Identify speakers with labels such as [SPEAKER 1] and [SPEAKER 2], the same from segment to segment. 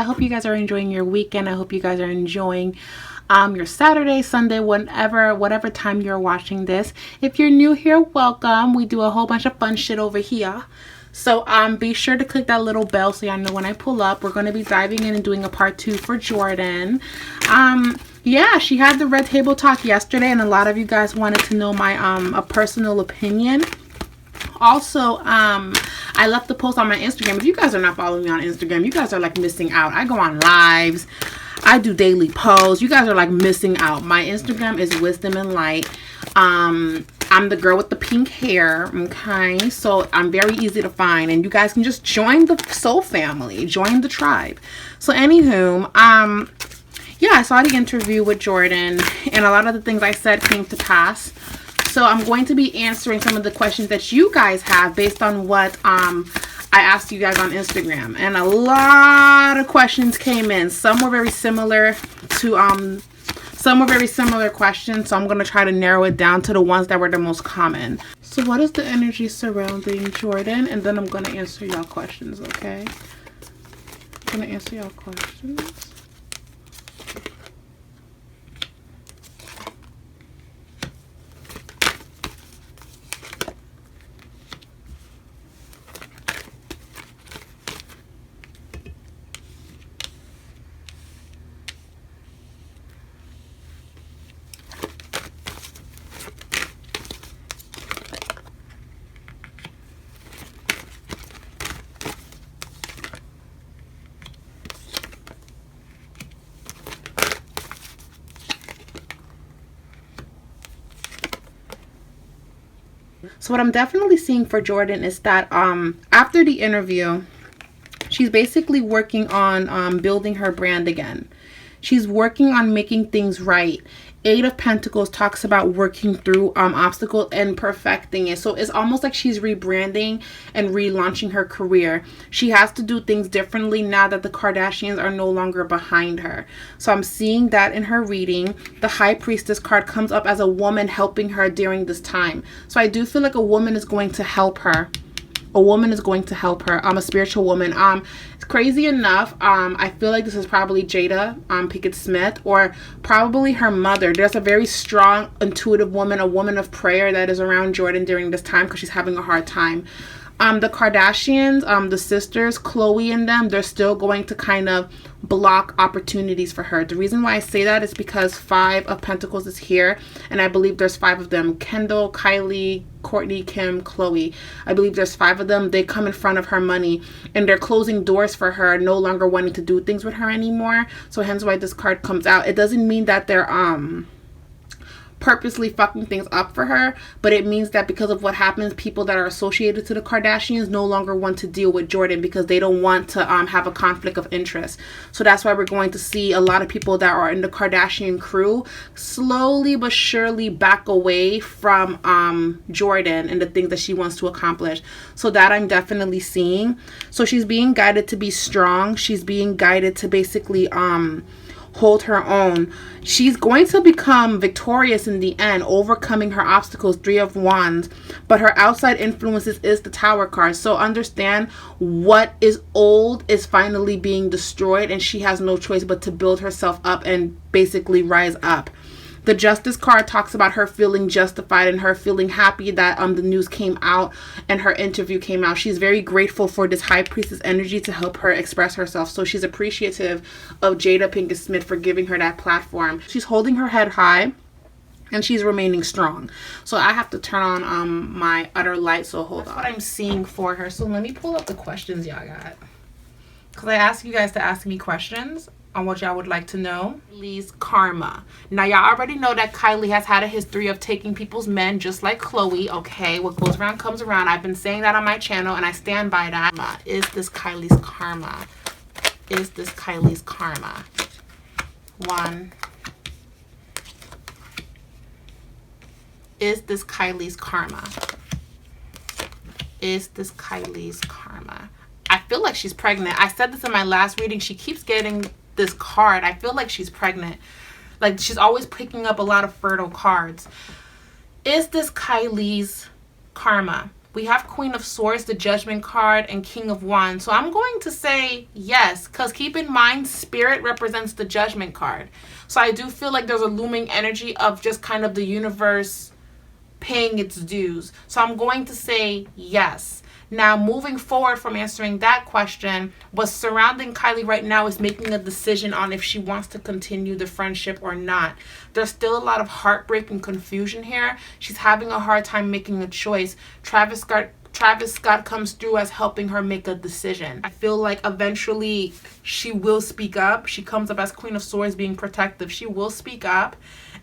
[SPEAKER 1] I hope you guys are enjoying your weekend. I hope you guys are enjoying your Saturday, Sunday, whatever time you're watching this. If you're new here, welcome. We do a whole bunch of fun shit over here. So be sure to click that little bell so y'all know when I pull up. We're going to be diving in and doing a part 2 for Jordyn. Yeah, she had the Red Table Talk yesterday, and a lot of you guys wanted to know my a personal opinion. Also, I left the post on my Instagram. If you guys are not following me on Instagram, you guys are like missing out. I go on lives. I do daily posts. You guys are like missing out. My Instagram is Wisdom and Light. I'm the girl with the pink hair. Okay, so I'm very easy to find, and you guys can just join the soul family, join the tribe. So anywho, yeah, I saw the interview with Jordyn, and a lot of the things I said came to pass. So I'm going to be answering some of the questions that you guys have based on what I asked you guys on Instagram. And a lot of questions came in. Some were very similar to questions. So I'm going to try to narrow it down to the ones that were the most common. So what is the energy surrounding Jordyn? And then I'm going to answer y'all questions, okay? I'm going to answer y'all questions. So what I'm definitely seeing for Jordyn is that after the interview, she's basically working on building her brand again. She's working on making things right. 8 of Pentacles talks about working through obstacles and perfecting it. So it's almost like she's rebranding and relaunching her career. She has to do things differently now that the Kardashians are no longer behind her. So I'm seeing that in her reading. The High Priestess card comes up as a woman helping her during this time. So I do feel like a woman is going to help her. A woman is going to help her. A spiritual woman. Crazy enough, I feel like this is probably Jada Pinkett Smith, or probably her mother. There's a very strong, intuitive woman, a woman of prayer that is around Jordyn during this time because she's having a hard time. The Kardashians, the sisters, Khloe and them, they're still going to kind of block opportunities for her. The reason why I say that is because 5 of Pentacles is here, and I believe there's 5 of them. Kendall, Kylie, Kourtney, Kim, Khloe. I believe there's 5 of them. They come in front of her money, and they're closing doors for her, no longer wanting to do things with her anymore. So hence why this card comes out. It doesn't mean that they're purposely fucking things up for her, but it means that because of what happens, people that are associated to the Kardashians no longer want to deal with Jordyn because they don't want to have a conflict of interest. So that's why we're going to see a lot of people that are in the Kardashian crew slowly but surely back away from Jordyn and the things that she wants to accomplish. So that I'm definitely seeing. So she's being guided to be strong. She's being guided to basically hold her own. She's going to become victorious in the end, overcoming her obstacles. 3 of Wands, but her outside influences is the Tower card. So understand, what is old is finally being destroyed, and she has no choice but to build herself up and basically rise up. The Justice card talks about her feeling justified and her feeling happy that the news came out and her interview came out. She's very grateful for this High Priestess energy to help her express herself. So she's appreciative of Jada Pinkett Smith for giving her that platform. She's holding her head high and she's remaining strong. So I have to turn on my utter light. So hold on. That's what I'm seeing for her. So let me pull up the questions y'all got, because I asked you guys to ask me questions on what y'all would like to know. Kylie's karma. Now y'all already know that Kylie has had a history of taking people's men, just like Khloe. Okay, what goes around comes around. I've been saying that on my channel and I stand by that. Is this Kylie's karma? Is this Kylie's karma? 1. Is this Kylie's karma? Is this Kylie's karma? I feel like she's pregnant. I said this in my last reading. She keeps getting this card. I feel like she's pregnant. Like, she's always picking up a lot of fertile cards. Is this Kylie's karma? We have Queen of Swords, the Judgment card, and King of Wands. So I'm going to say yes, because keep in mind, Spirit represents the Judgment card. So I do feel like there's a looming energy of just kind of the universe paying its dues. So I'm going to say yes. Now, moving forward from answering that question, what's surrounding Kylie right now is making a decision on if she wants to continue the friendship or not. There's still a lot of heartbreak and confusion here. She's having a hard time making a choice. Travis Scott comes through as helping her make a decision. I feel like eventually she will speak up. She comes up as Queen of Swords being protective. She will speak up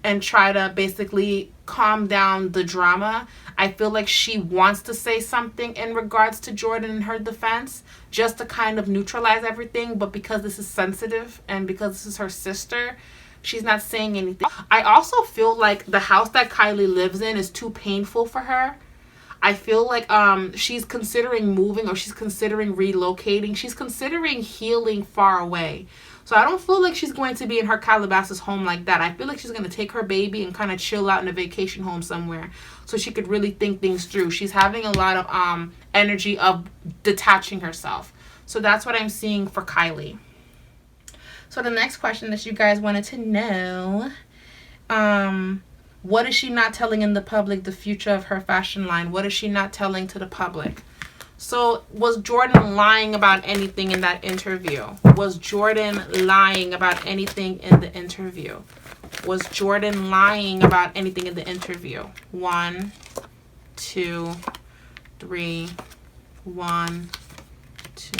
[SPEAKER 1] and try to basically calm down the drama. I feel like she wants to say something in regards to Jordyn and her defense, just to kind of neutralize everything, but because this is sensitive and because this is her sister, she's not saying anything. I also feel like the house that Kylie lives in is too painful for her. I feel like she's considering moving, or she's considering relocating. She's considering healing far away. So I don't feel like she's going to be in her Calabasas home like that. I feel like she's going to take her baby and kind of chill out in a vacation home somewhere so she could really think things through. She's having a lot of energy of detaching herself. So that's what I'm seeing for Kylie. So the next question that you guys wanted to know, what is she not telling in the public, the future of her fashion line? What is she not telling to the public? So was Jordyn lying about anything in that interview? Was Jordyn lying about anything in the interview? Was Jordyn lying about anything in the interview? 1, 2, 3, 1, 2.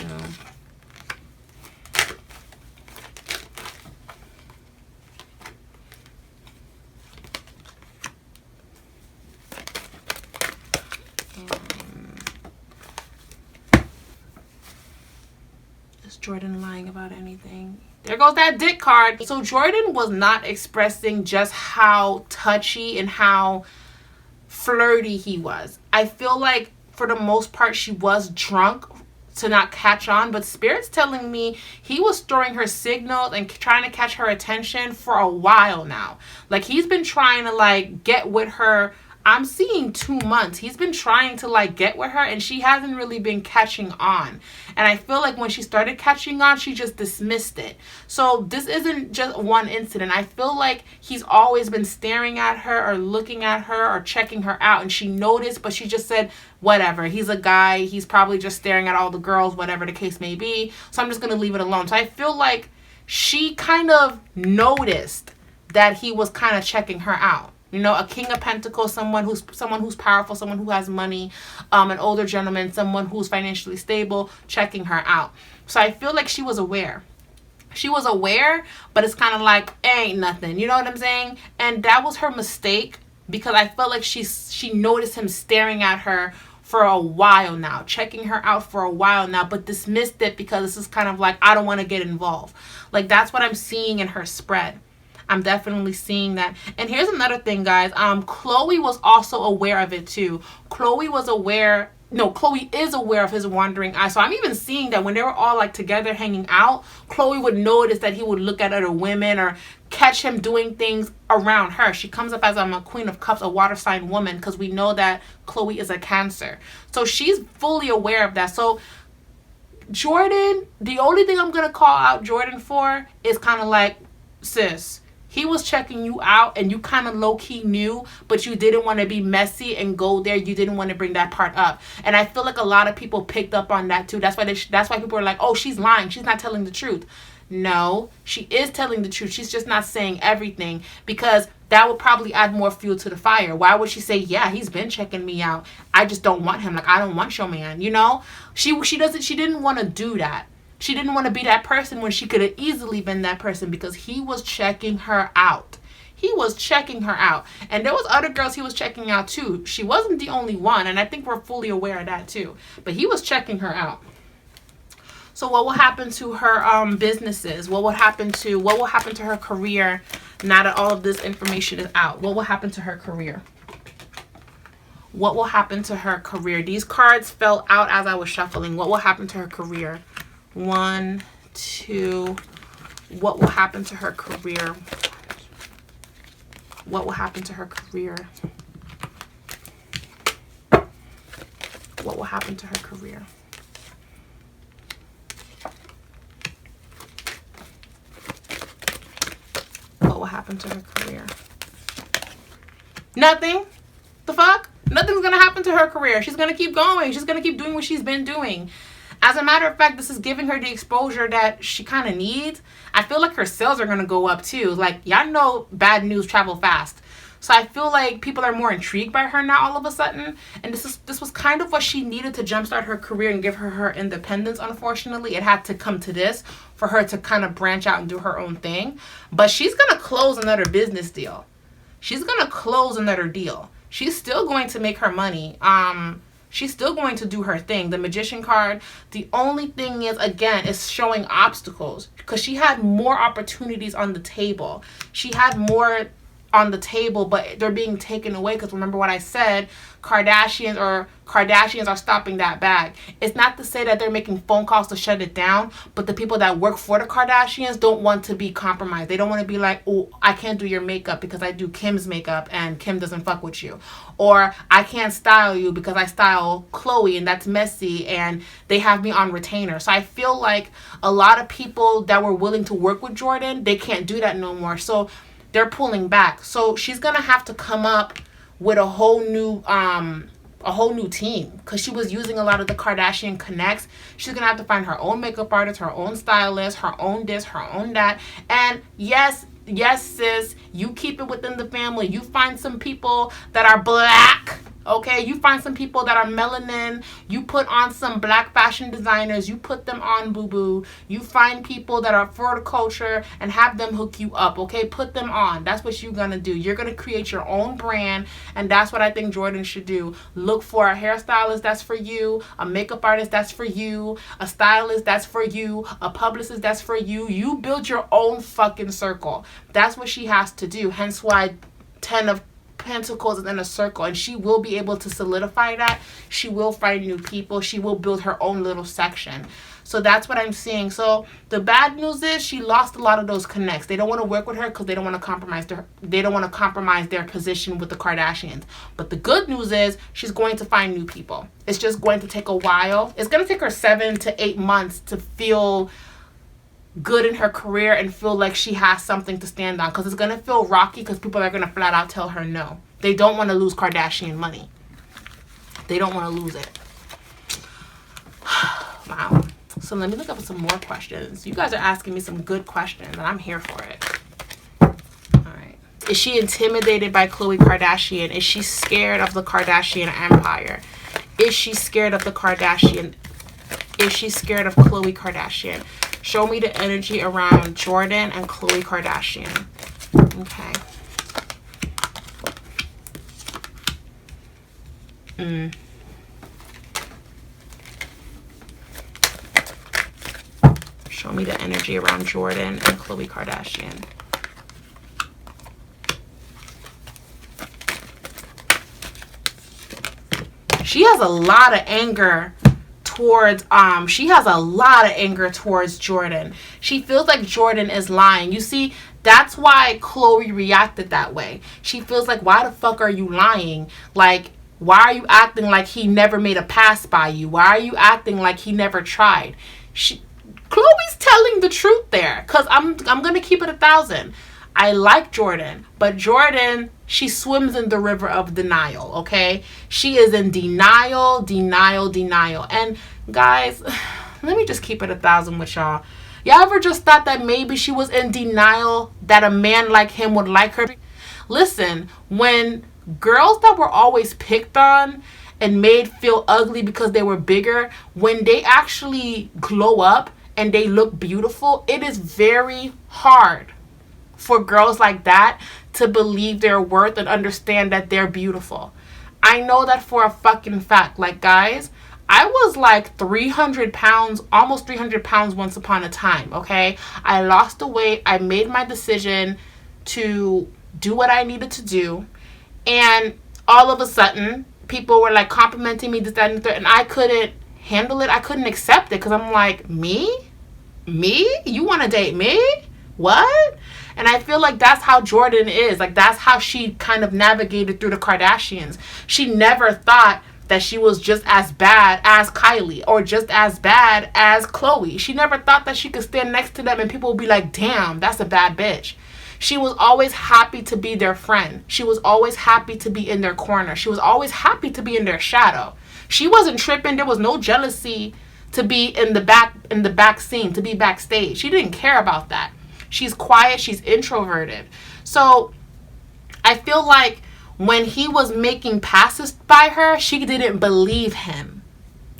[SPEAKER 1] Jordyn lying about anything? There goes that dick card. So Jordyn was not expressing just how touchy and how flirty he was. I feel like for the most part she was drunk to not catch on, but Spirit's telling me he was throwing her signals and trying to catch her attention for a while now. Like, he's been trying to like get with her. I'm seeing 2 months. He's been trying to like get with her, and she hasn't really been catching on. And I feel like when she started catching on, she just dismissed it. So this isn't just one incident. I feel like he's always been staring at her or looking at her or checking her out, and she noticed, but she just said, whatever. He's a guy. He's probably just staring at all the girls, whatever the case may be. So I'm just going to leave it alone. So I feel like she kind of noticed that he was kind of checking her out. You know, a King of Pentacles, someone who's powerful, someone who has money, an older gentleman, someone who's financially stable, checking her out. So I feel like she was aware. She was aware, but it's kind of like, ain't nothing. You know what I'm saying? And that was her mistake, because I felt like she noticed him staring at her for a while now, checking her out for a while now, but dismissed it because this is kind of like, I don't want to get involved. Like, that's what I'm seeing in her spread. I'm definitely seeing that. And here's another thing, guys. Chloe was also aware of it too. Chloe is aware of his wandering eye. So I'm even seeing that when they were all like together hanging out, Chloe would notice that he would look at other women or catch him doing things around her. She comes up as a Queen of Cups, a water sign woman, because we know that Chloe is a Cancer. So she's fully aware of that. So Jordyn, the only thing I'm going to call out Jordyn for is kind of like, sis, he was checking you out and you kind of low-key knew, but you didn't want to be messy and go there. You didn't want to bring that part up. And I feel like a lot of people picked up on that too. That's why people are like, oh, she's lying. She's not telling the truth. No, she is telling the truth. She's just not saying everything, because that would probably add more fuel to the fire. Why would she say, yeah, he's been checking me out, I just don't want him. Like, I don't want your man, you know? She didn't want to do that. She didn't want to be that person when she could have easily been that person, because he was checking her out. He was checking her out. And there was other girls he was checking out too. She wasn't the only one, and I think we're fully aware of that too. But he was checking her out. So what will happen to her businesses? What will happen to her career now that all of this information is out? What will happen to her career? What will happen to her career? These cards fell out as I was shuffling. What will happen to her career? 1, 2. What will happen to her career? What will happen to her career? What will happen to her career? What will happen to her career? Nothing. The fuck? Nothing's gonna happen to her career. She's gonna keep going. She's gonna keep doing what she's been doing. As a matter of fact, this is giving her the exposure that she kind of needs. I feel like her sales are gonna go up too. Like, y'all know bad news travel fast. So I feel like people are more intrigued by her now all of a sudden. And this was kind of what she needed to jumpstart her career and give her independence, unfortunately. It had to come to this for her to kind of branch out and do her own thing. But she's going to close another business deal. She's going to close another deal. She's still going to make her money. She's still going to do her thing. The magician card, the only thing is, again, is showing obstacles. Because she had more opportunities on the table. She had more on the table, but they're being taken away, because remember what I said, Kardashians are stopping that bag. It's not to say that they're making phone calls to shut it down, but the people that work for the Kardashians don't want to be compromised. They don't want to be like, oh, I can't do your makeup because I do Kim's makeup and Kim doesn't fuck with you. Or I can't style you because I style Khloe and that's messy and they have me on retainer. So I feel like a lot of people that were willing to work with Jordyn, they can't do that no more. So they're pulling back. So she's gonna have to come up with a whole new team, because she was using a lot of the Kardashian connects. She's gonna have to find her own makeup artist, her own stylist, her own this, her own that. And yes, sis, you keep it within the family. You find some people that are black. Okay, you find some people that are melanin. You put on some black fashion designers. You put them on, boo-boo. You find people that are for the culture and have them hook you up, okay? Put them on. That's what you're going to do. You're going to create your own brand, and that's what I think Jordyn should do. Look for a hairstylist that's for you, a makeup artist that's for you, a stylist that's for you, a publicist that's for you. You build your own fucking circle. That's what she has to do. Hence why 10 of Pentacles is in a circle, and she will be able to solidify that. She will find new people. She will build her own little section. So that's what I'm seeing. So the bad news is she lost a lot of those connects. They don't want to work with her because they don't want to compromise their position with the Kardashians. But the good news is she's going to find new people. It's just going to take a while. It's going to take her 7 to 8 months to feel good in her career and feel like she has something to stand on, because it's going to feel rocky, because people are going to flat out tell her no. They don't want to lose Kardashian money. They don't want to lose it. Wow. So let me look up some more questions. You guys are asking me some good questions, and I'm here for it. All right. Is she intimidated by Khloe Kardashian? Is she scared of the Kardashian empire? Is she scared of the Kardashian? Is she scared of Khloe Kardashian? Show me the energy around Jordyn and Khloe Kardashian. Okay. Show me the energy around Jordyn and Khloe Kardashian. She has a lot of anger towards Jordyn. She feels like Jordyn is lying. You see, that's why Khloe reacted that way. She feels like, why the fuck are you lying? Like, why are you acting like he never made a pass by you? Why are you acting like he never tried? Khloe's telling the truth there, because I'm gonna keep it 1,000. I like Jordyn, but Jordyn, she swims in the river of denial, okay? She is in denial. And guys, let me just keep it 1,000 with y'all. Y'all ever just thought that maybe she was in denial that a man like him would like her? Listen, when girls that were always picked on and made feel ugly because they were bigger, when they actually glow up and they look beautiful, it is very hard for girls like that to believe their worth and understand that they're beautiful. I know that for a fucking fact. Like, guys, I was like 300 pounds, almost 300 pounds once upon a time, okay? I lost the weight. I made my decision to do what I needed to do. And all of a sudden, people were like complimenting me, this, that, and the third, and I couldn't handle it. I couldn't accept it, because I'm like, me? You want to date me? What? And I feel like that's how Jordyn is. Like, that's how she kind of navigated through the Kardashians. She never thought that she was just as bad as Kylie or just as bad as Chloe. She never thought that she could stand next to them and people would be like, damn, that's a bad bitch. She was always happy to be their friend. She was always happy to be in their corner. She was always happy to be in their shadow. She wasn't tripping. There was no jealousy to be in the back scene, to be backstage. She didn't care about that. She's quiet. She's introverted. So I feel like when he was making passes by her, she didn't believe him.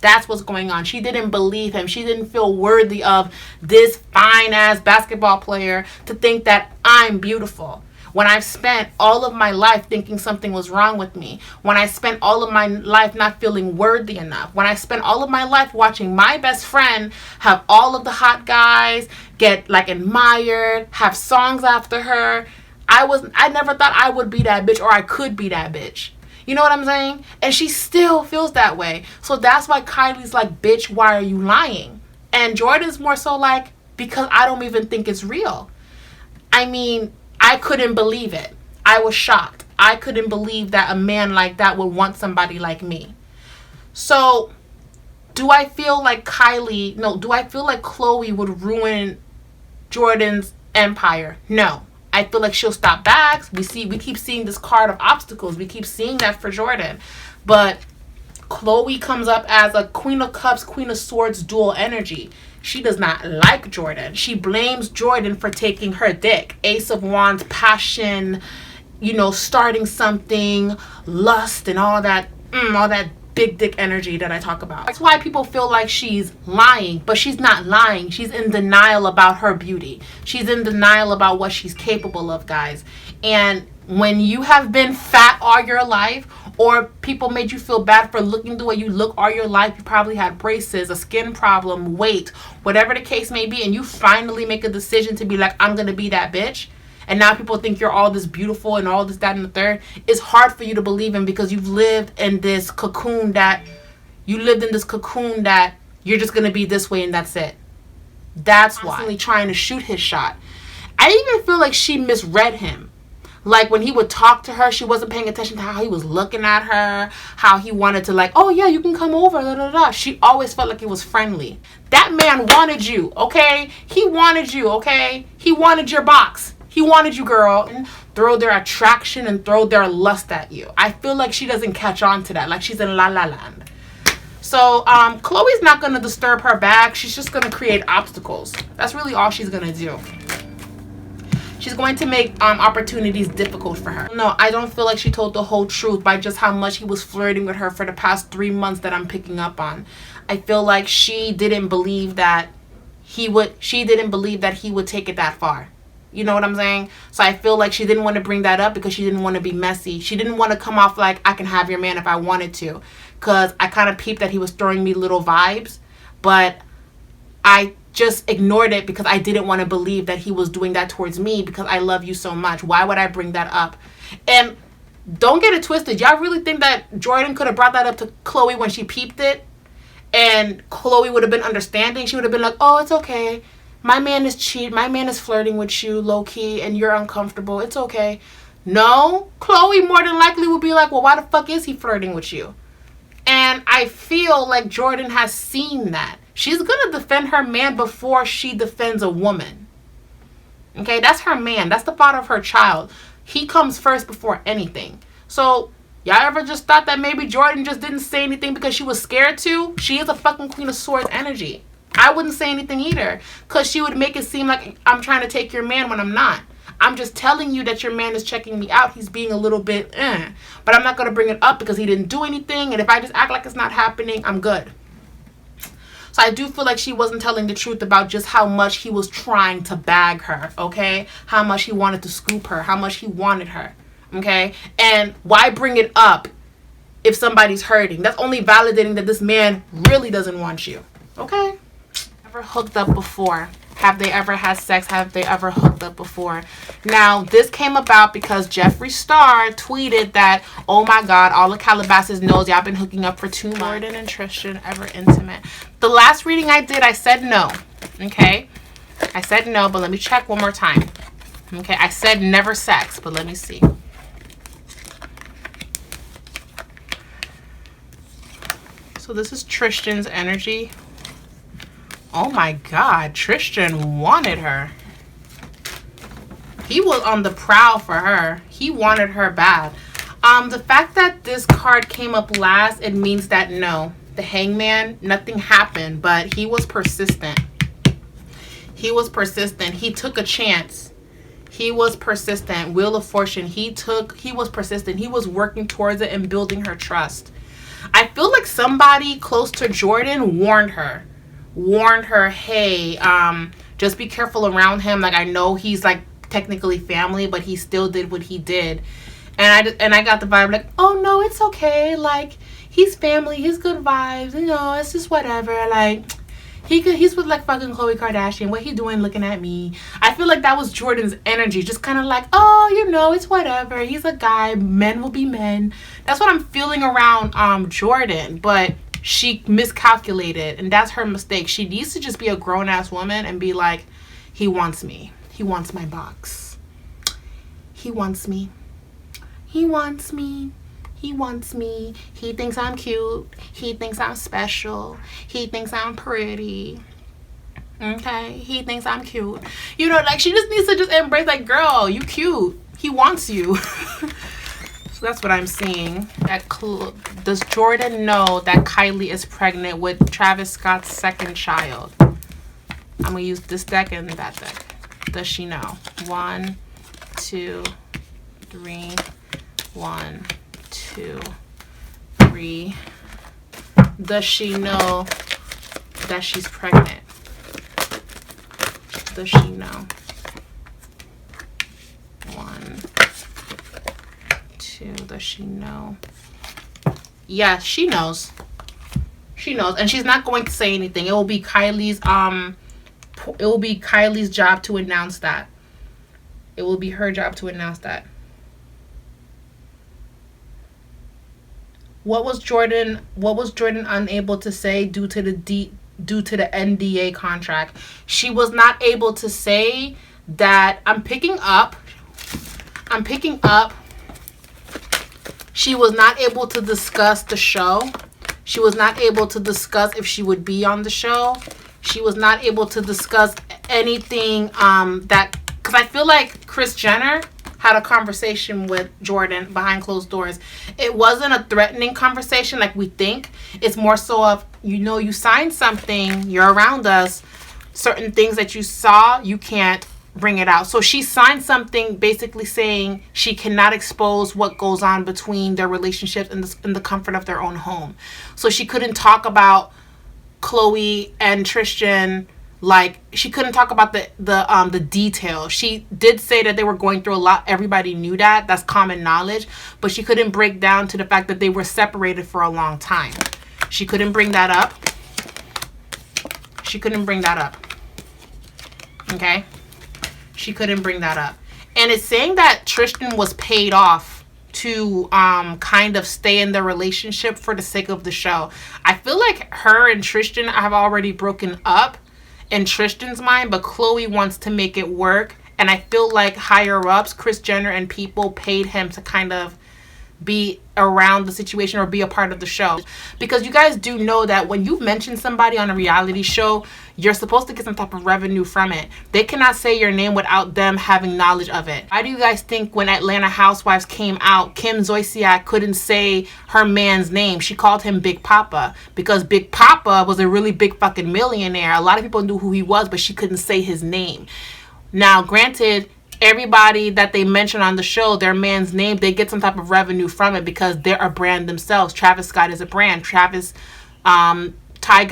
[SPEAKER 1] That's what's going on. She didn't believe him. She didn't feel worthy of this fine-ass basketball player to think that I'm beautiful. When I've spent all of my life thinking something was wrong with me. When I spent all of my life not feeling worthy enough. When I spent all of my life watching my best friend have all of the hot guys get like admired, have songs after her. I never thought I would be that bitch or I could be that bitch. You know what I'm saying? And she still feels that way. So that's why Kylie's like, bitch, why are you lying? And Jordyn's more so like, because I don't even think it's real. I mean, I couldn't believe it. I was shocked. I couldn't believe that a man like that would want somebody like me. So do I feel like do I feel like Chloe would ruin Jordyn's empire? No. I feel like she'll stop bags. We keep seeing this card of obstacles. We keep seeing that for Jordyn. But Chloe comes up as a Queen of Cups, Queen of Swords dual energy. She does not like Jordyn. She blames Jordyn for taking her dick. Ace of Wands, passion, starting something, lust, and all that big dick energy that I talk about. That's why people feel like she's lying, but she's not lying. She's in denial about her beauty. She's in denial about what she's capable of, guys. And when you have been fat all your life, or people made you feel bad for looking the way you look all your life, you probably had braces, a skin problem, weight, whatever the case may be, and you finally make a decision to be like, I'm gonna be that bitch, and now people think you're all this beautiful and all this, that, and the third, it's hard for you to believe in because you've lived in this cocoon that you're just going to be this way and that's it. That's why. Constantly trying to shoot his shot. I even feel like she misread him. Like when he would talk to her, she wasn't paying attention to how he was looking at her, how he wanted to like, oh yeah, you can come over, da da da. She always felt like it was friendly. That man wanted you, okay? He wanted you, okay? He wanted your box. He wanted you, girl. And throw their attraction and throw their lust at you. I feel like she doesn't catch on to that. Like she's in La La Land. So Chloe's not going to disturb her bag. She's just going to create obstacles. That's really all she's going to do. She's going to make opportunities difficult for her. No, I don't feel like she told the whole truth by just how much he was flirting with her for the past 3 months that I'm picking up on. I feel like she didn't believe that he would take it that far. You know what I'm saying? So I feel like she didn't want to bring that up because she didn't want to be messy. She didn't want to come off like, I can have your man if I wanted to. Because I kind of peeped that he was throwing me little vibes. But I just ignored it because I didn't want to believe that he was doing that towards me because I love you so much. Why would I bring that up? And don't get it twisted. Y'all really think that Jordyn could have brought that up to Chloe when she peeped it? And Chloe would have been understanding? She would have been like, oh, it's okay. My man is cheating. My man is flirting with you low-key and you're uncomfortable. It's okay. No. Chloe more than likely would be like, well, why the fuck is he flirting with you? And I feel like Jordyn has seen that. She's going to defend her man before she defends a woman. Okay? That's her man. That's the father of her child. He comes first before anything. So, y'all ever just thought that maybe Jordyn just didn't say anything because she was scared to? She is a fucking Queen of Swords energy. I wouldn't say anything either because she would make it seem like I'm trying to take your man when I'm not. I'm just telling you that your man is checking me out. He's being a little bit but I'm not going to bring it up because he didn't do anything, and if I just act like it's not happening, I'm good. So I do feel like she wasn't telling the truth about just how much he was trying to bag her, okay? How much he wanted to scoop her, how much he wanted her, okay? And why bring it up if somebody's hurting? That's only validating that this man really doesn't want you, okay? Ever hooked up before? Have they ever had sex? Have they ever hooked up before? Now, this came about because Jeffree Star tweeted that, oh my God, all of Calabasas knows y'all been hooking up for 2 months. Jordyn and Tristan ever intimate? The last reading I did, I said no. Okay? I said no, but let me check one more time. Okay? I said never sex, but let me see. So this is Tristan's energy. Oh my God, Tristan wanted her. He was on the prowl for her. He wanted her bad. The fact that this card came up last, it means that no, the Hangman, nothing happened, but he was persistent. He was persistent. He took a chance. He was persistent. Wheel of Fortune. He was persistent. He was working towards it and building her trust. I feel like somebody close to Jordyn warned her, hey, just be careful around him. Like, I know he's like technically family, but he still did what he did. And I got the vibe like, oh no, it's okay. Like, he's family, he's good vibes, you know, it's just whatever. Like, he's with like fucking Khloe Kardashian. What he doing looking at me? I feel like that was Jordyn's energy. Just kind of like, oh, you know, it's whatever. He's a guy. Men will be men. That's what I'm feeling around Jordyn. But she miscalculated, and that's her mistake. She needs to just be a grown-ass woman and be like, he wants me. He wants my box. He wants me. He wants me. He wants me. He thinks I'm cute. He thinks I'm special. He thinks I'm pretty. Okay? He thinks I'm cute. You know, like, she just needs to just embrace, like, girl, you cute. He wants you. So that's what I'm seeing. Does Jordyn know that Kylie is pregnant with Travis Scott's second child? I'm going to use this deck and that deck. Does she know? 1, 2, 3. 1, 2, 3. Does she know that she's pregnant? Does she know? 1, 2. Does she know? Yes, she knows. She knows, and she's not going to say anything. It will be Kylie's job to announce that. It will be her job to announce that. What was Jordyn unable to say due to the NDA contract? She was not able to say that. I'm picking up. She was not able to discuss the show. She was not able to discuss if she would be on the show. She was not able to discuss anything because I feel like Kris Jenner had a conversation with Jordyn behind closed doors. It wasn't a threatening conversation like we think. It's more so of, you know, you signed something, you're around us, certain things that you saw, you can't bring it out. So she signed something basically saying she cannot expose what goes on between their relationships in the comfort of their own home. So she couldn't talk about Khloe and Tristan. Like, she couldn't talk about the details. She did say that they were going through a lot. Everybody knew that. That's common knowledge. But she couldn't break down to the fact that they were separated for a long time. She couldn't bring that up. She couldn't bring that up. Okay? She couldn't bring that up. And it's saying that Tristan was paid off to kind of stay in their relationship for the sake of the show. I feel like her and Tristan have already broken up in Tristan's mind, but Khloe wants to make it work. And I feel like higher ups, Kris Jenner and people, paid him to kind of be around the situation or be a part of the show. Because you guys do know that when you mention somebody on a reality show, you're supposed to get some type of revenue from it. They cannot say your name without them having knowledge of it. Why do you guys think when Atlanta Housewives came out, Kim Zolciak couldn't say her man's name? She called him Big Papa because Big Papa was a really big fucking millionaire. A lot of people knew who he was, but she couldn't say his name. Now, granted, everybody that they mention on the show, their man's name, they get some type of revenue from it because they're a brand themselves. Travis Scott is a brand. Tyga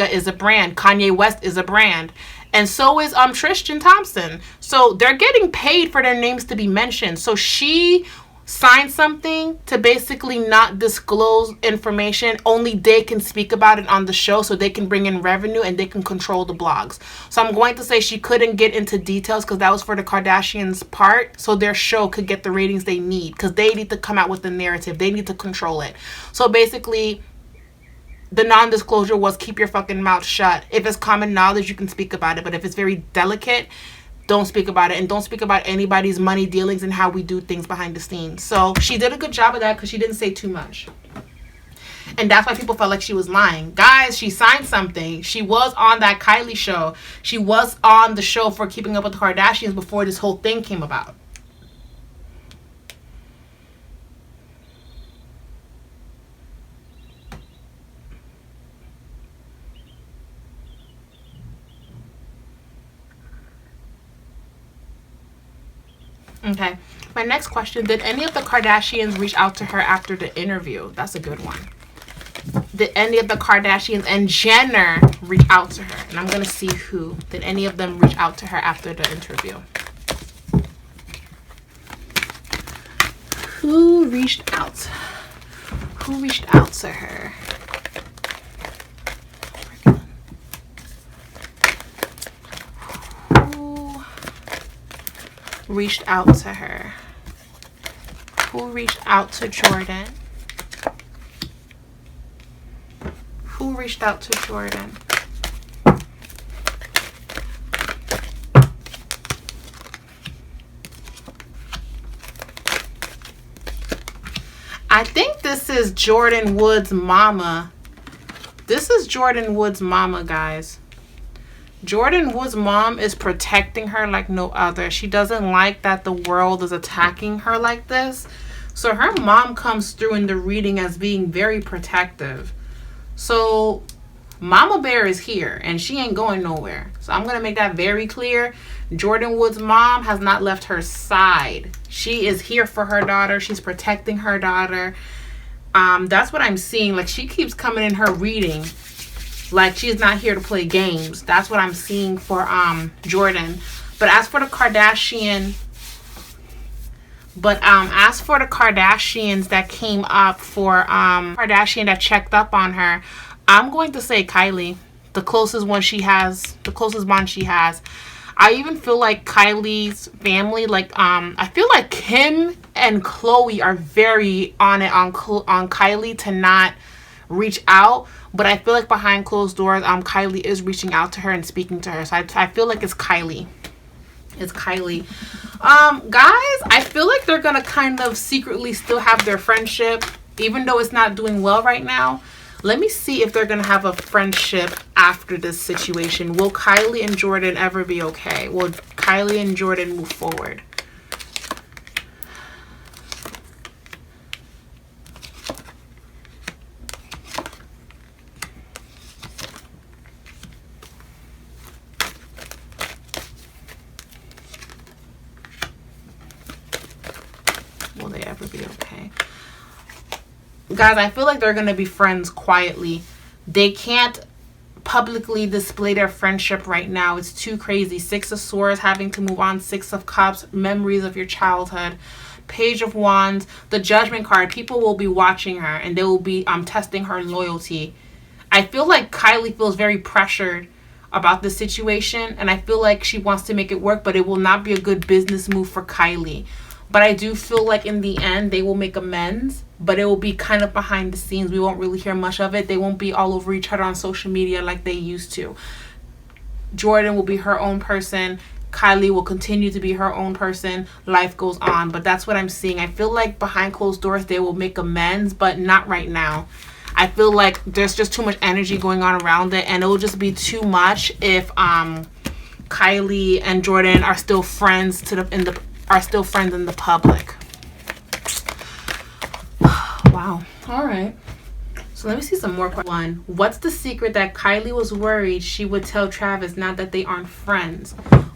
[SPEAKER 1] is a brand. Kanye West is a brand. And so is Tristan Thompson. So they're getting paid for their names to be mentioned. So she signed something to basically not disclose information. Only they can speak about it on the show so they can bring in revenue and they can control the blogs. So I'm going to say she couldn't get into details because that was for the Kardashians' part, so their show could get the ratings they need because they need to come out with the narrative. They need to control it. So basically, the non-disclosure was keep your fucking mouth shut. If it's common knowledge, you can speak about it. But if it's very delicate, don't speak about it. And don't speak about anybody's money dealings and how we do things behind the scenes. So she did a good job of that because she didn't say too much. And that's why people felt like she was lying. Guys, she signed something. She was on that Kylie show. She was on the show for Keeping Up with the Kardashians before this whole thing came about. Okay, my next question, did any of the Kardashians reach out to her after the interview? That's a good one. Did any of the Kardashians and Jenner reach out to her? And I'm going to see who. Did any of them reach out to her after the interview? Who reached out? Who reached out to her? Reached out to her? Who reached out to Jordyn? Who reached out to Jordyn? I think this is Jordyn Wood's mama. This is Jordyn Wood's mama, guys. Jordyn Wood's mom is protecting her like no other. She doesn't like that the world is attacking her like this. So her mom comes through in the reading as being very protective. So Mama Bear is here and she ain't going nowhere. So I'm going to make that very clear. Jordyn Wood's mom has not left her side. She is here for her daughter. She's protecting her daughter. That's what I'm seeing. Like, she keeps coming in her reading like she's not here to play games. That's what I'm seeing for Jordyn. But as for the Kardashians that came up for Kardashian that checked up on her, I'm going to say Kylie, the closest one she has, the closest bond she has. I even feel like Kylie's family, like I feel like Kim and Khloe are very on it on Kylie to not reach out. But I feel like behind closed doors, Kylie is reaching out to her and speaking to her. So I feel like it's Kylie. It's Kylie. Guys, I feel like they're going to kind of secretly still have their friendship, even though it's not doing well right now. Let me see if they're going to have a friendship after this situation. Will Kylie and Jordyn ever be okay? Will Kylie and Jordyn move forward? Will they ever be okay? Guys, I feel like they're going to be friends quietly. They can't publicly display their friendship right now. It's too crazy. Six of Swords, having to move on. Six of Cups, memories of your childhood. Page of Wands, the Judgment card. People will be watching her and they will be testing her loyalty. I feel like Kylie feels very pressured about this situation, and I feel like she wants to make it work, but it will not be a good business move for Kylie. But I do feel like in the end they will make amends, but it will be kind of behind the scenes. We won't really hear much of it. They won't be all over each other on social media like they used to. Jordyn will be her own person. Kylie will continue to be her own person. Life goes on. But that's what I'm seeing. I feel like behind closed doors they will make amends, but not right now. I feel like there's just too much energy going on around it, and it will just be too much if Kylie and Jordyn are still friends in the public. Wow. All right. So let me see some more. One, what's the secret that Kylie was worried she would tell Travis now that they aren't friends?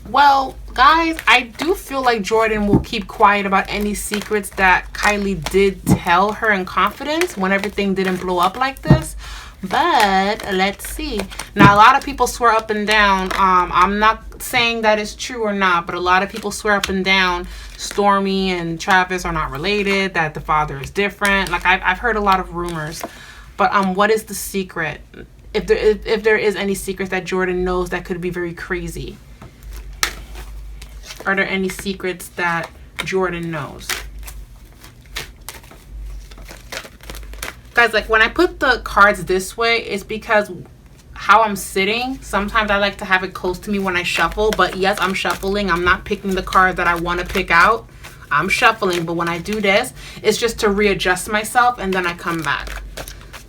[SPEAKER 1] Well, guys, I do feel like Jordyn will keep quiet about any secrets that Kylie did tell her in confidence when everything didn't blow up like this. But let's see. Now, a lot of people swear up and down. I'm not saying that it's true or not, but a lot of people swear up and down Stormi and Travis are not related, that the father is different. Like, I've heard a lot of rumors. But what is the secret? If there is any secrets that Jordyn knows that could be very crazy. Are there any secrets that Jordyn knows? Guys, like when I put the cards this way, it's because how I'm sitting. Sometimes I like to have it close to me when I shuffle. But yes, I'm shuffling. I'm not picking the card that I want to pick out. I'm shuffling. But when I do this, it's just to readjust myself and then I come back.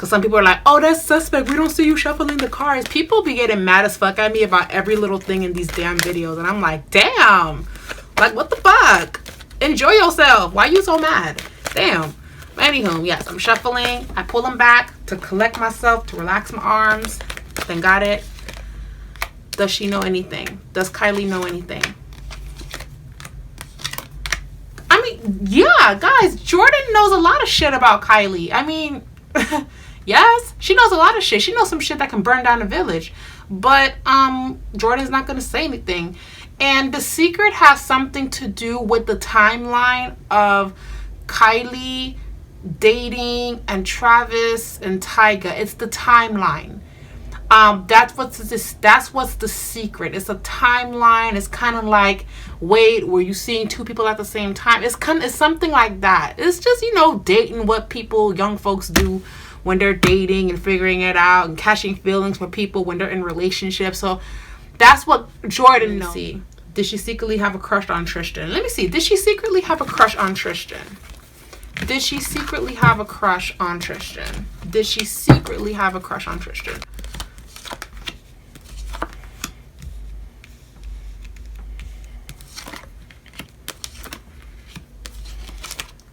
[SPEAKER 1] Because some people are like, oh, that's suspect. We don't see you shuffling the cards. People be getting mad as fuck at me about every little thing in these damn videos. And I'm like, damn. Like, what the fuck? Enjoy yourself. Why you so mad? Damn. Anywho, yes, I'm shuffling. I pull them back to collect myself, to relax my arms. Then got it. Does she know anything? Does Kylie know anything? I mean, yeah, guys, Jordyn knows a lot of shit about Kylie. I mean, yes, she knows a lot of shit. She knows some shit that can burn down a village. But Jordyn's not going to say anything. And the secret has something to do with the timeline of Kylie dating and Travis and Tyga. It's the timeline. That's what's the secret. It's a timeline. It's kind of like, wait, were you seeing two people at the same time? It's something like that. It's just, you know, dating, what people, young folks do when they're dating and figuring it out and catching feelings for people when they're in relationships. So that's what Jordyn knows. See, did she secretly have a crush on Tristan? Let me see. Did she secretly have a crush on Tristan? Did she secretly have a crush on Tristan? Did she secretly have a crush on Tristan?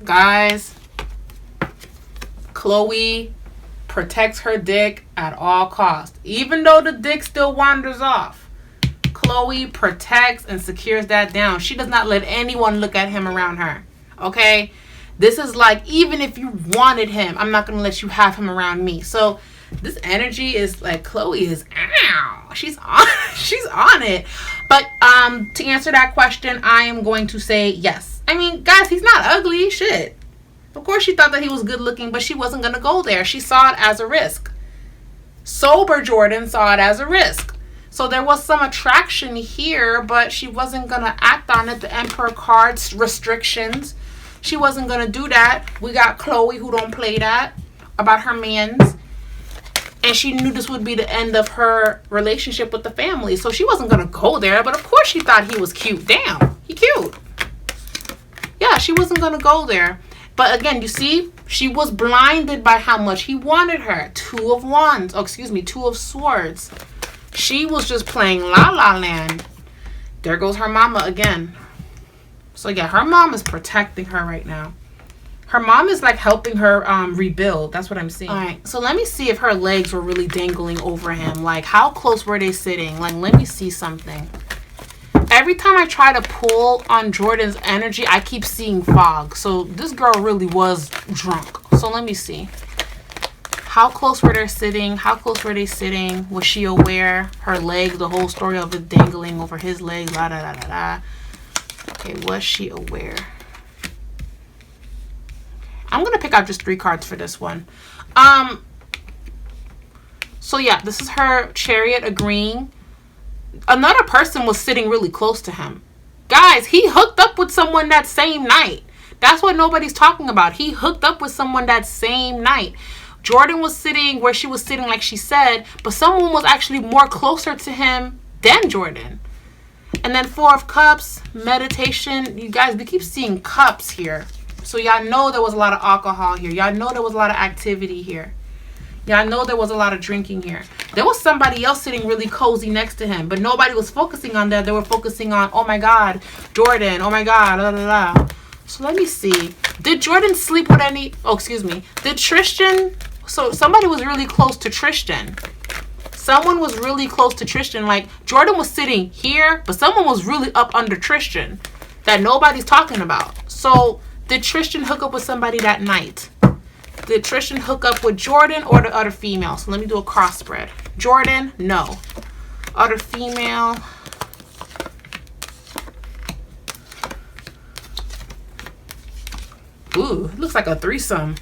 [SPEAKER 1] Guys, Chloe protects her dick at all costs. Even though the dick still wanders off, Chloe protects and secures that down. She does not let anyone look at him around her. Okay? This is like, even if you wanted him, I'm not going to let you have him around me. So this energy is like, Chloe is, ow, she's on it. But to answer that question, I am going to say yes. I mean, guys, he's not ugly. Shit. Of course she thought that he was good looking, but she wasn't going to go there. She saw it as a risk. Sober Jordyn saw it as a risk. So there was some attraction here, but she wasn't going to act on it. The Emperor cards, restrictions. She wasn't going to do that. We got Chloe, who don't play that, about her mans. And she knew this would be the end of her relationship with the family. So she wasn't going to go there. But of course she thought he was cute. Damn, he cute. Yeah, she wasn't going to go there. But again, you see, she was blinded by how much he wanted her. Two of wands. Oh, excuse me, two of swords. She was just playing La La Land. There goes her mama again. So yeah, her mom is protecting her right now. Her mom is like helping her rebuild. That's what I'm seeing. All right, so let me see if her legs were really dangling over him. Like, how close were they sitting? Like, let me see something. Every time I try to pull on Jordyn's energy, I keep seeing fog. So this girl really was drunk. So let me see. How close were they sitting? How close were they sitting? Was she aware? Her legs, the whole story of it dangling over his legs. La da da da da. Okay, was she aware? I'm going to pick out just 3 cards for this one. So yeah, this is her Chariot agreeing. Another person was sitting really close to him. Guys, he hooked up with someone that same night. That's what nobody's talking about. He hooked up with someone that same night. Jordyn was sitting where she was sitting, like she said, but someone was actually more closer to him than Jordyn. And then 4 of Cups, meditation. You guys, we keep seeing cups here. So y'all know there was a lot of alcohol here. Y'all know there was a lot of activity here. Y'all know there was a lot of drinking here. There was somebody else sitting really cozy next to him, but nobody was focusing on that. They were focusing on, oh my God, Jordyn, oh my God, la la la. So let me see. Did Jordyn sleep with any, oh, excuse me. Did Tristan, so somebody was really close to Tristan. Someone was really close to Tristan. Like, Jordyn was sitting here, but someone was really up under Tristan that nobody's talking about. So did Tristan hook up with somebody that night? Did Tristan hook up with Jordyn or the other female? So let me do a cross spread. Jordyn, no. Other female. Ooh, it looks like a threesome.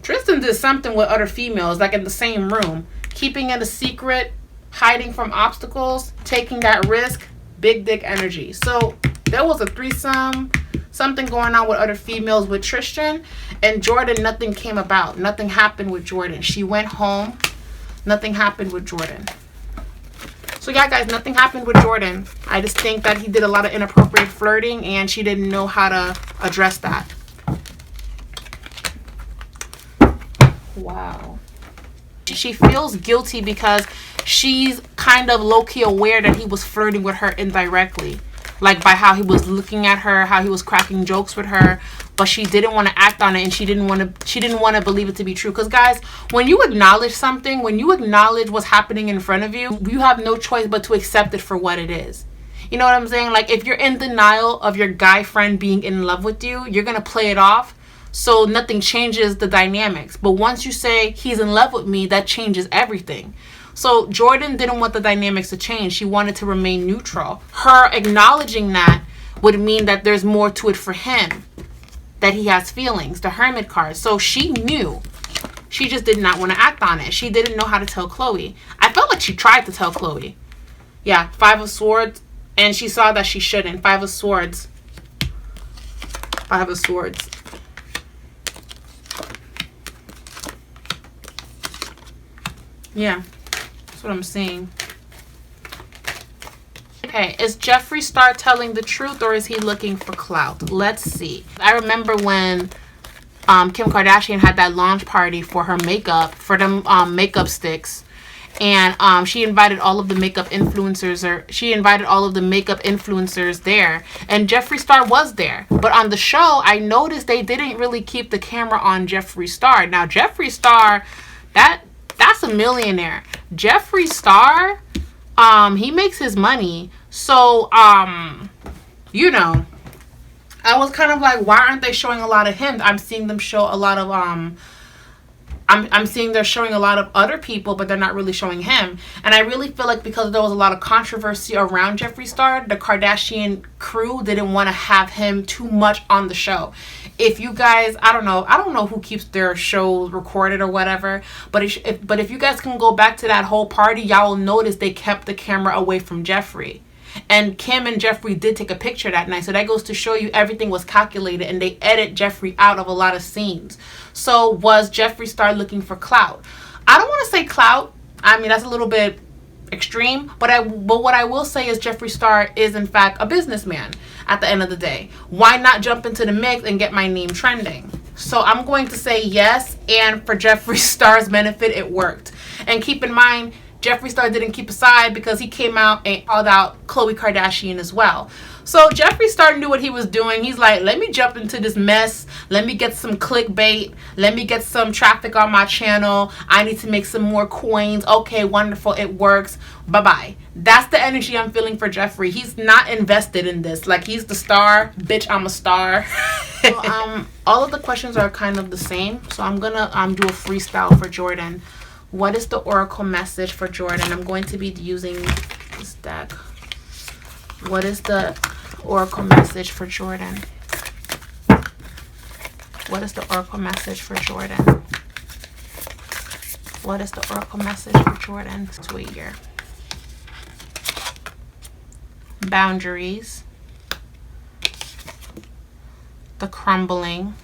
[SPEAKER 1] Tristan did something with other females, like in the same room. Keeping it a secret, hiding from obstacles, taking that risk, big dick energy. So there was a threesome, something going on with other females with Tristan. And Jordyn, nothing came about. Nothing happened with Jordyn. She went home. Nothing happened with Jordyn. So yeah, guys, nothing happened with Jordyn. I just think that he did a lot of inappropriate flirting and she didn't know how to address that. Wow. She feels guilty because she's kind of low-key aware that he was flirting with her indirectly, like by how he was looking at her, how he was cracking jokes with her, but she didn't want to act on it, and she didn't want to believe it to be true. Because guys, when you acknowledge something, when you acknowledge what's happening in front of you, you have no choice but to accept it for what it is. You know what I'm saying? Like, if you're in denial of your guy friend being in love with you, you're gonna play it off so nothing changes the dynamics. But once you say he's in love with me, that changes everything. So Jordyn didn't want the dynamics to change. She wanted to remain neutral. Her acknowledging that would mean that there's more to it for him, that he has feelings, the Hermit card. So she knew. She just did not want to act on it. She didn't know how to tell Chloe. I felt like she tried to tell Chloe. Yeah, 5 of Swords. And she saw that she shouldn't. 5 of Swords. 5 of Swords. Yeah, that's what I'm seeing. Okay, is Jeffree Star telling the truth, or is he looking for clout? Let's see. I remember when Kim Kardashian had that launch party for her makeup, for them makeup sticks. And she invited all of the makeup influencers, there. And Jeffree Star was there. But on the show, I noticed they didn't really keep the camera on Jeffree Star. Now, Jeffree Star, that's a millionaire. Jeffree Star, he makes his money. So, you know, I was kind of like, why aren't they showing a lot of him? I'm seeing them show a lot of, I'm seeing they're showing a lot of other people, but they're not really showing him. And I really feel like because there was a lot of controversy around Jeffree Star, the Kardashian crew didn't want to have him too much on the show. If you guys, I don't know who keeps their shows recorded or whatever, but if you guys can go back to that whole party, y'all will notice they kept the camera away from Jeffree. And Kim and Jeffree did take a picture that night. So that goes to show you everything was calculated, and they edit Jeffree out of a lot of scenes. So was Jeffree Star looking for clout? I don't want to say clout. I mean, that's a little bit extreme. But what I will say is Jeffree Star is, in fact, a businessman at the end of the day. Why not jump into the mix and get my name trending? So I'm going to say yes. And for Jeffree Star's benefit, it worked. And keep in mind, Jeffree Star didn't keep aside because he came out and called out Khloe Kardashian as well. So Jeffree Star knew what he was doing. He's like, let me jump into this mess. Let me get some clickbait. Let me get some traffic on my channel. I need to make some more coins. Okay, wonderful. It works. Bye-bye. That's the energy I'm feeling for Jeffree. He's not invested in this. Like, he's the star. Bitch, I'm a star. So, all of the questions are kind of the same. So I'm going to do a freestyle for Jordyn. What is the oracle message for Jordyn? I'm going to be using this deck. What is the oracle message for Jordyn? What is the oracle message for Jordyn? What is the oracle message for Jordyn to a year? Boundaries. The crumbling.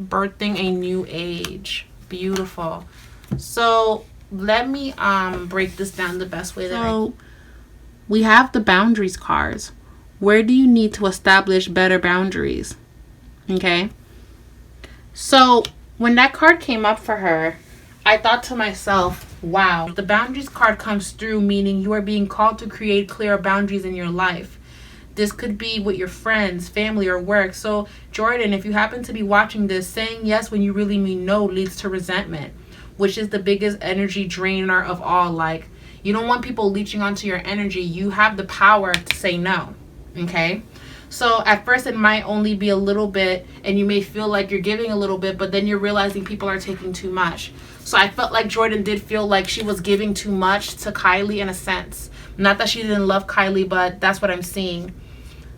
[SPEAKER 1] Birthing a new age. Beautiful. So let me break this down the best way that we have the boundaries cards. Where do you need to establish better boundaries? Okay. So when that card came up for her, I thought to myself, wow, the boundaries card comes through, meaning you are being called to create clear boundaries in your life. This could be with your friends, family, or work. So, Jordyn, if you happen to be watching this, saying yes when you really mean no leads to resentment, which is the biggest energy drainer of all. Like, you don't want people leeching onto your energy. You have the power to say no, okay? So, at first, it might only be a little bit, and you may feel like you're giving a little bit, but then you're realizing people are taking too much. So, I felt like Jordyn did feel like she was giving too much to Kylie in a sense. Not that she didn't love Kylie, but that's what I'm seeing.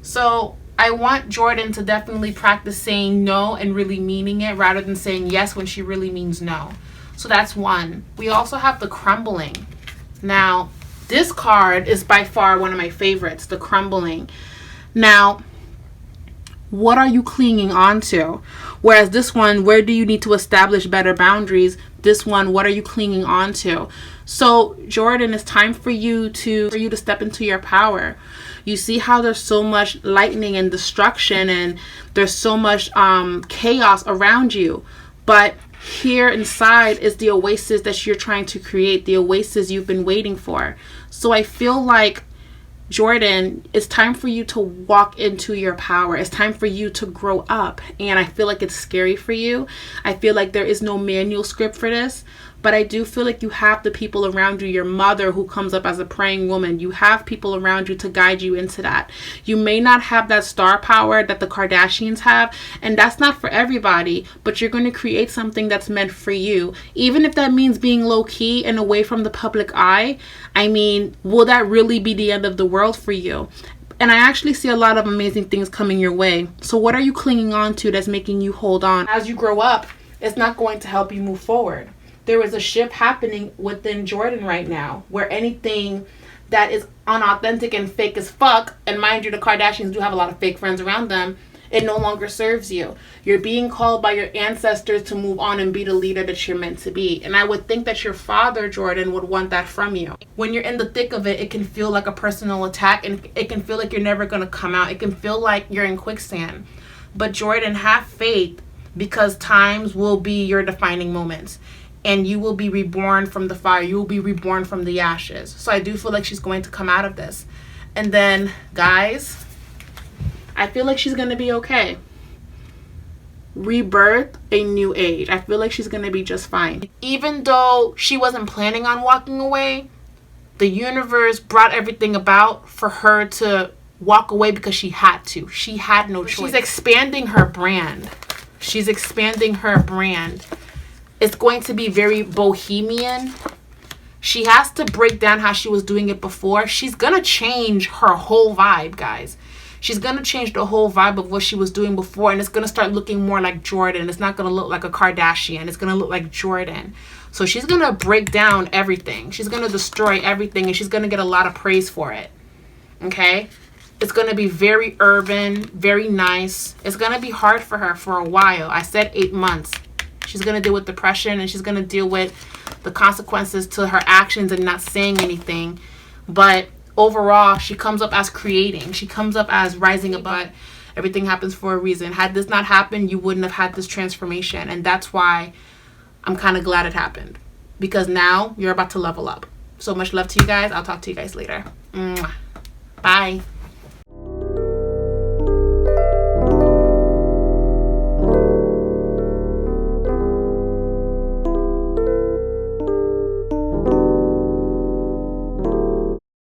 [SPEAKER 1] So I want Jordyn to definitely practice saying no and really meaning it rather than saying yes when she really means no. So that's one. We also have the crumbling. Now, this card is by far one of my favorites, the crumbling. Now, what are you clinging on to? Whereas this one, where do you need to establish better boundaries? This one, what are you clinging on to? So, Jordyn, it's time for you to step into your power. You see how there's so much lightning and destruction, and there's so much chaos around you. But here inside is the oasis that you're trying to create, the oasis you've been waiting for. So I feel like, Jordyn, it's time for you to walk into your power. It's time for you to grow up. And I feel like it's scary for you. I feel like there is no manual script for this. But I do feel like you have the people around you, your mother who comes up as a praying woman. You have people around you to guide you into that. You may not have that star power that the Kardashians have, and that's not for everybody, but you're going to create something that's meant for you. Even if that means being low-key and away from the public eye, I mean, will that really be the end of the world for you? And I actually see a lot of amazing things coming your way. So what are you clinging on to that's making you hold on? As you grow up, it's not going to help you move forward. There is a shift happening within Jordyn right now where anything that is unauthentic and fake as fuck, and mind you, the Kardashians do have a lot of fake friends around them, it no longer serves you. You're being called by your ancestors to move on and be the leader that you're meant to be. And I would think that your father, Jordyn, would want that from you. When you're in the thick of it, it can feel like a personal attack, and it can feel like you're never going to come out. It can feel like you're in quicksand. But Jordyn, have faith, because times will be your defining moments. And you will be reborn from the fire. You will be reborn from the ashes. So I do feel like she's going to come out of this. And then, guys, I feel like she's going to be okay. Rebirth, a new age. I feel like she's going to be just fine. Even though she wasn't planning on walking away, the universe brought everything about for her to walk away because she had to. She had no choice. She's expanding her brand. She's expanding her brand. It's going to be very bohemian. She has to break down how she was doing it before. She's going to change her whole vibe, guys. She's going to change the whole vibe of what she was doing before. And it's going to start looking more like Jordyn. It's not going to look like a Kardashian. It's going to look like Jordyn. So she's going to break down everything. She's going to destroy everything. And she's going to get a lot of praise for it. Okay? It's going to be very urban, very nice. It's going to be hard for her for a while. I said 8 months. She's going to deal with depression, and she's going to deal with the consequences to her actions and not saying anything. But overall, she comes up as creating. She comes up as rising above. Everything happens for a reason. Had this not happened, you wouldn't have had this transformation. And that's why I'm kind of glad it happened. Because now you're about to level up. So much love to you guys. I'll talk to you guys later. Mwah. Bye.